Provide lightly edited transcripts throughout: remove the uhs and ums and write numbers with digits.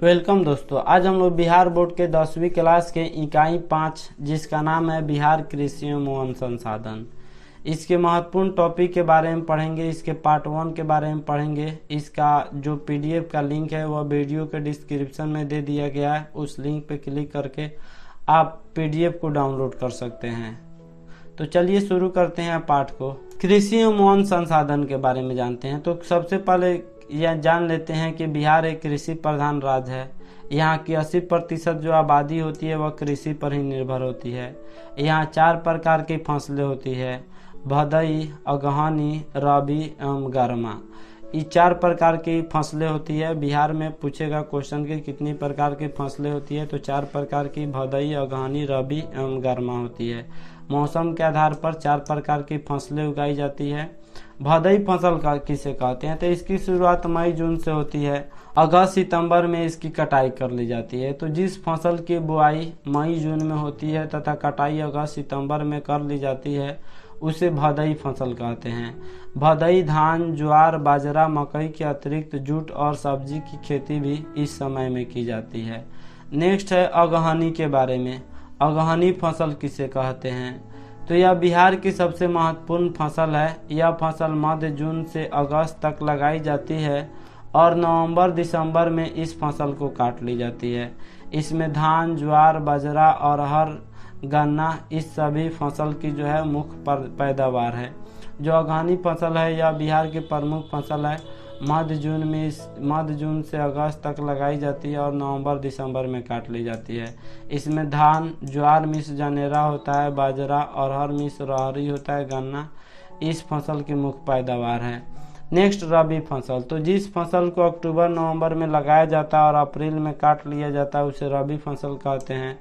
Welcome दोस्तों, आज हम लोग बिहार बोर्ड के 10वीं क्लास के इकाई 5 जिसका नाम है बिहार कृषि एवं वन संसाधन, इसके महत्वपूर्ण टॉपिक के बारे में पढ़ेंगे। इसके पार्ट 1 के बारे में पढ़ेंगे। इसका जो पीडीएफ का लिंक है वह वीडियो के डिस्क्रिप्शन में दे दिया गया है। उस लिंक पे क्लिक करके आप पीडीएफ को डाउनलोड कर सकते हैं। तो चलिए शुरू करते हैं पाठ को। कृषि एवं वन संसाधन के बारे में जानते हैं। तो सबसे पहले यह जान लेते हैं कि बिहार एक कृषि प्रधान राज्य है। यहाँ की 80% जो आबादी होती है वह कृषि पर ही निर्भर होती है। यहाँ 4 प्रकार की फसलें होती है: भदई, अगहनी, रबी एवं गर्मा। ये 4 प्रकार की फसलें होती है। बिहार में पूछेगा क्वेश्चन की कितनी प्रकार की फसलें होती है, तो 4 प्रकार की भदई, अगहनी, रबी एवं गर्मा होती है। मौसम के आधार पर 4 प्रकार की फसलें उगाई जाती है। भदई फसल का किसे कहते हैं, तो इसकी शुरुआत मई जून से होती है। अगस्त सितंबर में इसकी कटाई कर ली जाती है। तो जिस फसल की बुआई मई जून में होती है तथा कटाई अगस्त सितंबर में कर ली जाती है उसे भदई फसल कहते हैं। भदई धान, ज्वार, बाजरा, मकई के अतिरिक्त जूट और सब्जी की खेती भी इस समय में की जाती है। नेक्स्ट है अगहनी के बारे में। अगहनी फसल किसे कहते हैं, तो यह बिहार की सबसे महत्वपूर्ण फसल है। यह फसल मध्य जून से अगस्त तक लगाई जाती है और नवंबर दिसंबर में इस फसल को काट ली जाती है। इसमें धान, ज्वार, बाजरा, अरहर, गन्ना इस सभी फसल की जो है मुख्य पैदावार है। जो अगहनी फसल है यह बिहार की प्रमुख फसल है। मध्य जून से अगस्त तक लगाई जाती है और नवंबर दिसंबर में काट ली जाती है। इसमें धान, ज्वार मिश्र जनेरा होता है, बाजरा, अरहर मिश्र रहरी होता है, गन्ना इस फसल की मुख्य पैदावार है। नेक्स्ट रबी फसल। तो जिस फसल को अक्टूबर नवंबर में लगाया जाता है और अप्रैल में काट लिया जाता है उसे रबी फसल कहते हैं।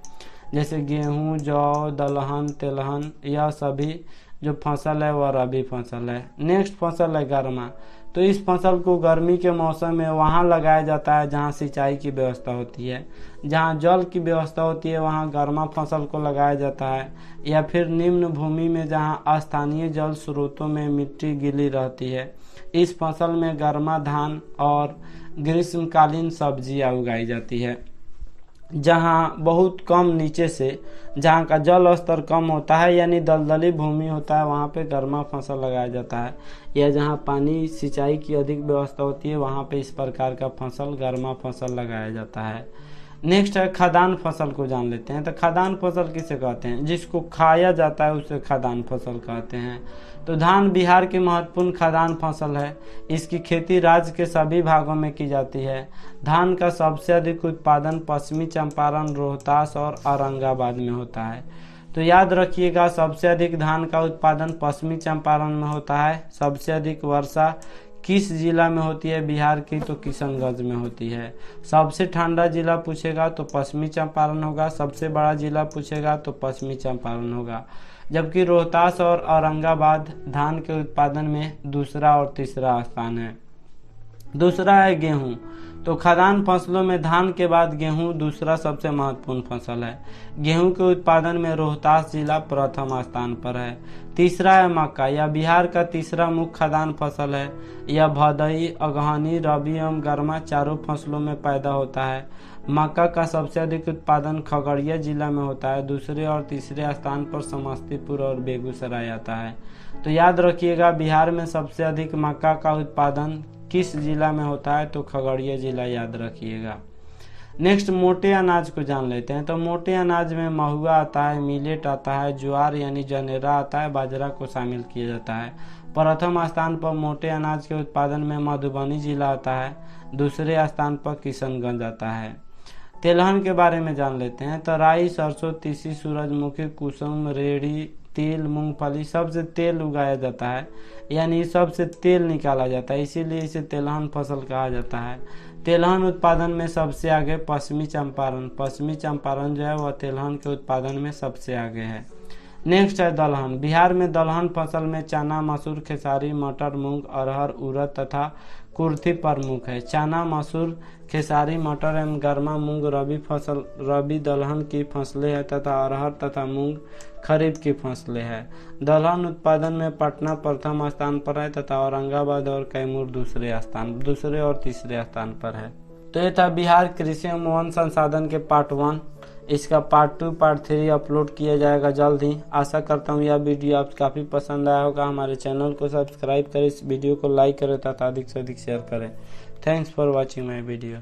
जैसे गेहूं, जौ, दलहन, तेलहन यह सभी जो फसल है वह रबी फसल है। नेक्स्ट फसल है गर्मा। तो इस फसल को गर्मी के मौसम में वहां लगाया जाता है जहां सिंचाई की व्यवस्था होती है। जहां जल की व्यवस्था होती है वहां गर्मा फसल को लगाया जाता है। या फिर निम्न भूमि में जहां स्थानीय जल स्रोतों में मिट्टी गीली रहती है इस फसल में गर्मा धान और ग्रीष्मकालीन सब्जियां उगाई जाती है। जहाँ बहुत कम नीचे से जहाँ का जल स्तर कम होता है यानी दलदली भूमि होता है वहाँ पे गर्मा फसल लगाया जाता है। या जहाँ पानी सिंचाई की अधिक व्यवस्था होती है वहाँ पे इस प्रकार का फसल गर्मा फसल लगाया जाता है। नेक्स्ट है खदान फसल को जान लेते हैं। तो खदान फसल किसे कहते हैं, जिसको खाया जाता है उसे खदान फसल कहते हैं। तो धान बिहार की महत्वपूर्ण खदान फसल है। इसकी खेती राज्य के सभी भागों में की जाती है। धान का सबसे अधिक उत्पादन पश्चिमी चंपारण, रोहतास और औरंगाबाद में होता है। तो याद रखिएगा, सबसे अधिक धान का उत्पादन पश्चिमी चंपारण में होता है। सबसे अधिक वर्षा किस जिला में होती है बिहार की, तो किशनगंज में होती है। सबसे ठंडा जिला पूछेगा तो पश्चिमी चंपारण होगा। सबसे बड़ा जिला पूछेगा तो पश्चिमी चंपारण होगा। जबकि रोहतास और औरंगाबाद धान के उत्पादन में दूसरा और तीसरा स्थान है। दूसरा है गेहूं। तो खदान फसलों में धान के बाद गेहूं दूसरा सबसे महत्वपूर्ण फसल है। गेहूं के उत्पादन में रोहतास जिला प्रथम स्थान पर है। तीसरा है मक्का। यह बिहार का तीसरा मुख्य खदान फसल है। यह भदई, अगहनी, रबी एवं गर्मा चारों फसलों में पैदा होता है। मक्का का सबसे अधिक उत्पादन खगड़िया जिला में होता है। दूसरे और तीसरे स्थान पर समस्तीपुर और बेगूसराय आता है। तो याद रखिएगा, बिहार में सबसे अधिक मक्का का उत्पादन किस जिला में होता है, तो खगड़िया जिला याद रखिएगा। नेक्स्ट मोटे अनाज को जान लेते हैं। तो मोटे अनाज में महुआ आता है, मिलेट आता है, ज्वार यानी जनेरा आता है, बाजरा को शामिल किया जाता है। प्रथम स्थान पर मोटे अनाज के उत्पादन में मधुबनी जिला आता है। दूसरे स्थान पर किशनगंज आता है। तेलहन के बारे में जान लेते हैं। तो राई, सरसों, तीसी, सूरजमुखी, कुसुम, रेड़ी, तिल, मूंगफली सबसे तेल उगाया जाता है, यानी सबसे तेल निकाला जाता है, इसीलिए इसे तेलहन फसल कहा जाता है। तेलहन उत्पादन में सबसे आगे पश्चिमी चंपारण जो है वह तेलहन के उत्पादन में सबसे आगे है। नेक्स्ट है दलहन। बिहार में दलहन फसल में चना, मसूर, खेसारी, मटर, मूंग, अरहर, उड़द तथा कुर्थी प्रमुख है। चना, मसूर, खेसारी, मटर एवं गर्मा मूंग रबी दलहन की फसलें हैं तथा अरहर तथा मूंग खरीफ की फसलें हैं। दलहन उत्पादन में पटना प्रथम स्थान पर है तथा औरंगाबाद और कैमूर दूसरे और तीसरे स्थान पर है। तो ये था बिहार कृषि एवं वन संसाधन के पार्ट 1। इसका पार्ट 2 पार्ट 3 अपलोड किया जाएगा जल्द ही। आशा करता हूँ यह वीडियो आपको काफ़ी पसंद आया होगा। हमारे चैनल को सब्सक्राइब करें, इस वीडियो को लाइक करें तथा अधिक से अधिक शेयर करें। Thanks for watching my video.